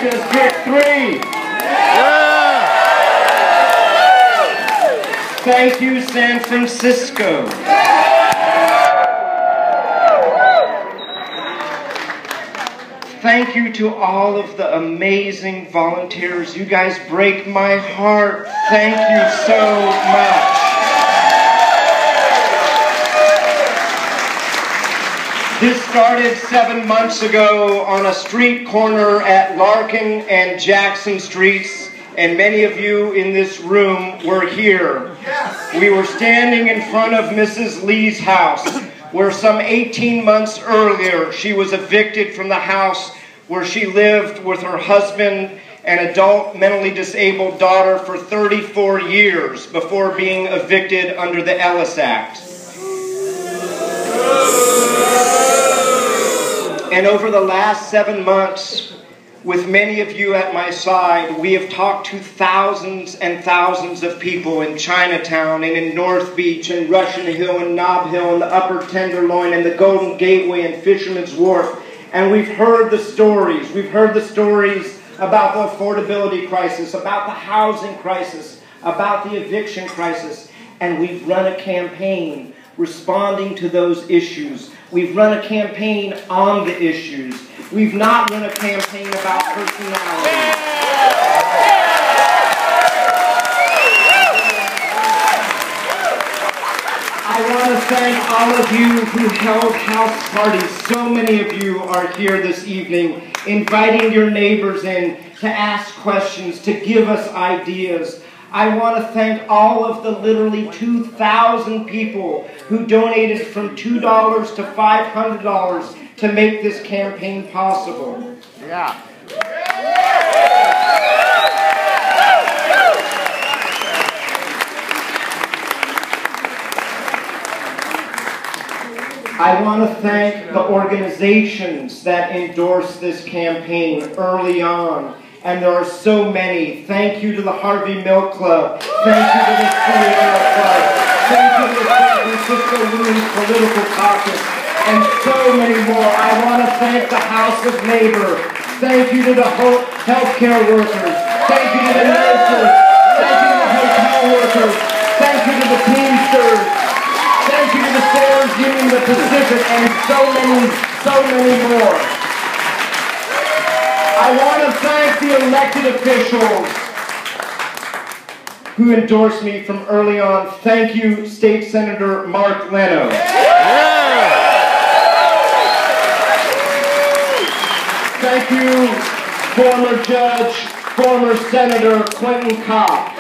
just hit 3. Thank you, San Francisco. Thank you to all of the amazing volunteers. You guys break my heart. Thank you so much. This started 7 months ago on a street corner at Larkin and Jackson Streets, and many of you in this room were here. Yes. We were standing in front of Mrs. Lee's house, where some 18 months earlier she was evicted from the house where she lived with her husband and adult mentally disabled daughter for 34 years before being evicted under the Ellis Act. And over the last 7 months, with many of you at my side, we have talked to thousands and thousands of people in Chinatown and in North Beach and Russian Hill and Nob Hill and the Upper Tenderloin and the Golden Gateway and Fisherman's Wharf. And we've heard the stories. We've heard the stories about the affordability crisis, about the housing crisis, about the eviction crisis. And we've run a campaign responding to those issues. We've run a campaign on the issues. We've not run a campaign about personality. I want to thank all of you who held house parties. So many of you are here this evening, inviting your neighbors in to ask questions, to give us ideas. I want to thank all of the literally 2,000 people who donated from $2 to $500 to make this campaign possible. Yeah. I want to thank the organizations that endorsed this campaign early on. And there are so many. Thank you to the Harvey Milk Club. Thank you to the Sierra Club. Thank you to the San Francisco Women's Political Caucus. And so many more. I want to thank the House of Labor. Thank you to the healthcare workers. Thank you to the nurses. Thank you to the hotel workers. Thank you to the Teamsters. Thank you to the Sailors Union, the Pacific, and so many more. I want to thank the elected officials who endorsed me from early on. Thank you, State Senator Mark Leno. Thank you, former Judge, former Senator Clinton Kopp.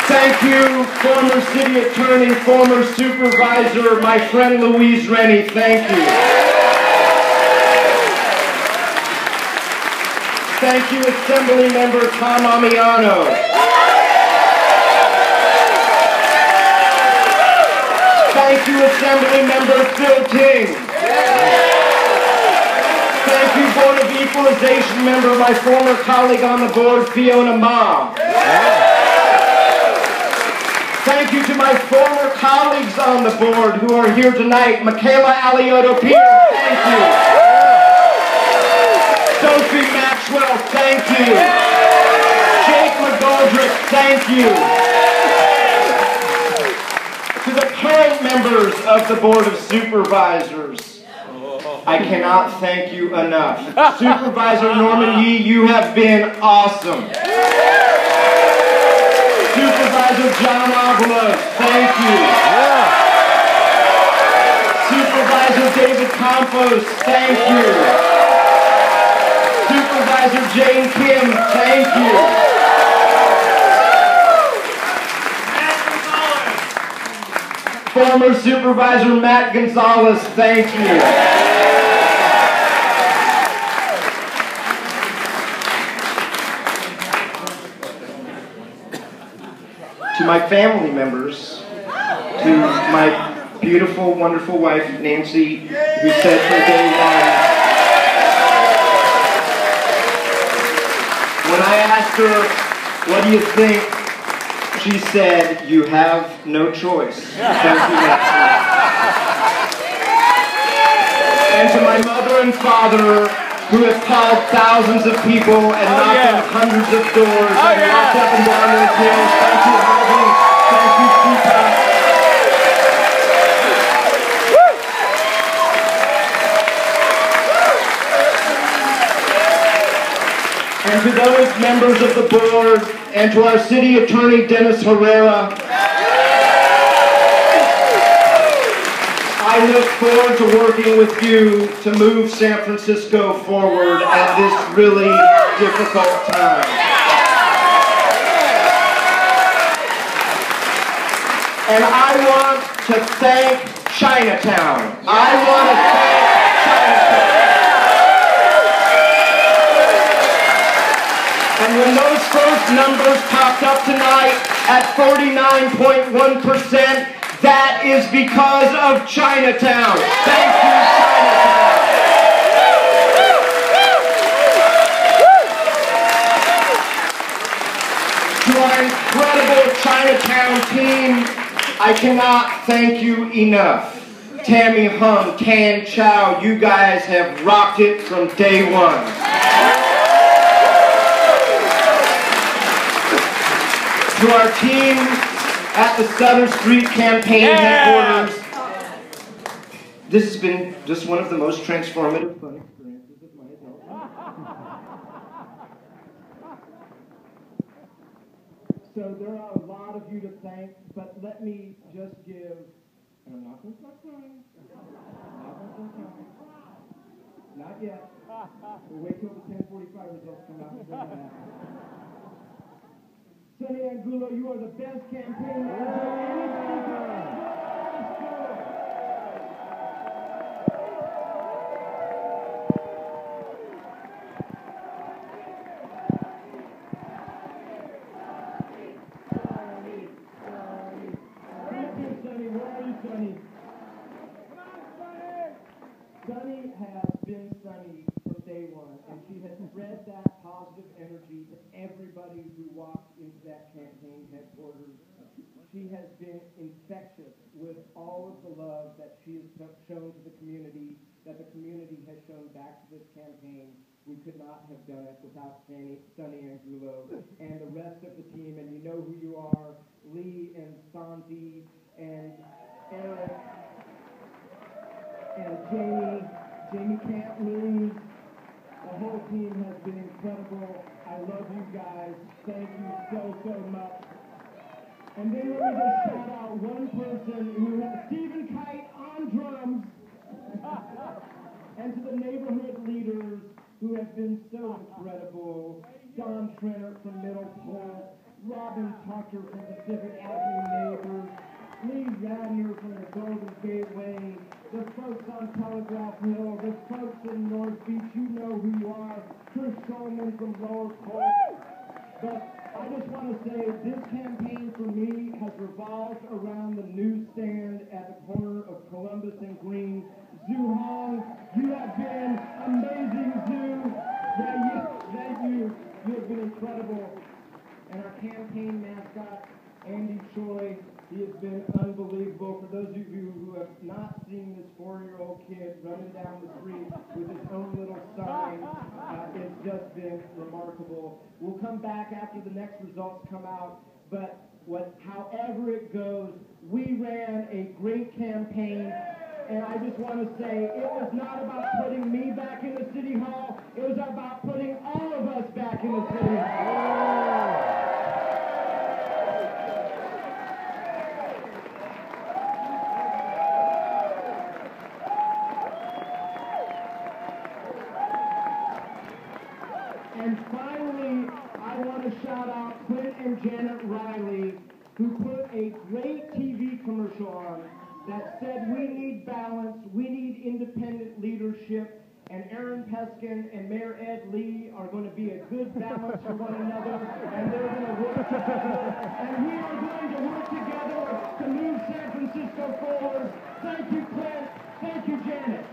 Thank you, former City Attorney, former Supervisor, my friend Louise Rennie. Thank you. Thank you, Assembly Member Tom Amiano. Thank you, Assembly Member Phil King. Thank you, Board of Equalization Member, my former colleague on the board, Fiona Ma. Thank you to my former colleagues on the board who are here tonight, Michaela Alioto-Pierce, thank you. Sophie Maxwell, thank you. Jake McGoldrick, thank you. To the current members of the Board of Supervisors, I cannot thank you enough. Supervisor Norman Yee, you have been awesome. Supervisor John Avalos, thank you. Supervisor David Campos, thank you. Supervisor Jane Kim, thank you. Former Supervisor Matt Gonzalez, thank you. To my family members, to my beautiful, wonderful wife, Nancy, who said from day one, when I asked her, what do you think? She said, you have no choice. Thank you, Nancy. And to my mother and father, who have called thousands of people and knocked on hundreds of doors and walked up and down those hills. Thank you, Harvey. Thank you, Tupac. And to those members of the board, and to our city attorney, Dennis Herrera, I look forward to working with you to move San Francisco forward at this really difficult time. And I want to thank Chinatown. I want to thank Chinatown. And when those first numbers popped up tonight at 49.1%, that is because of Chinatown. Thank you, Chinatown. To our incredible Chinatown team, I cannot thank you enough. Tammy Hung, Tan Chow, you guys have rocked it from day one. To our team at the Sutter Street campaign headquarters, this has been just one of the most transformative fun experiences of my adult life. So there are a lot of you to thank, but let me just give, and I'm not going to start crying. Not yet. We'll wait till the 10:45 results come out and say that. Sonny Angulo, you are the best campaign manager. Sonny has been Sonny from day one, and she has spread that positive energy to everybody who walked into that campaign headquarters. She has been infectious with all of the love that she has shown to the community, that the community has shown back to this campaign. We could not have done it without Sonny Angulo and the rest of the team, and you know who you are, Lee and Santi and Eric and Jamie can't lose. The whole team has been incredible. I love you guys. Thank you so much. And then let me just shout out one person who has Stephen Kite on drums. And to the neighborhood leaders who have been so incredible. Don Trenner from Middle Port, Robin Tucker from Pacific Avenue Neighbors, Lee Radner from the Golden Gateway, the folks on Telegraph Hill, the folks in North Beach, you know who you are, Chris Shulman from Lower Court. But I just want to say this campaign for me has revolved around the newsstand at the corner of Columbus and Green. Zhu Hong, you have been amazing, Zhu. Thank you. You have been incredible. And our campaign mascot, Andy Choi, he has been unbelievable. For those of you who have not seen this 4-year-old kid running down the street with his own little sign, it's just been remarkable. We'll come back after the next results come out, but however it goes, we ran a great campaign, and I just want to say it was not about putting me back in the City Hall, it was about putting all of us back in the City Hall. And finally, I want to shout out Clint and Janet Riley, who put a great TV commercial on that said we need balance, we need independent leadership, and Arron Peskin and Mayor Ed Lee are going to be a good balance for one another, and they're going to work together, and we are going to work together to move San Francisco forward. Thank you, Clint. Thank you, Janet.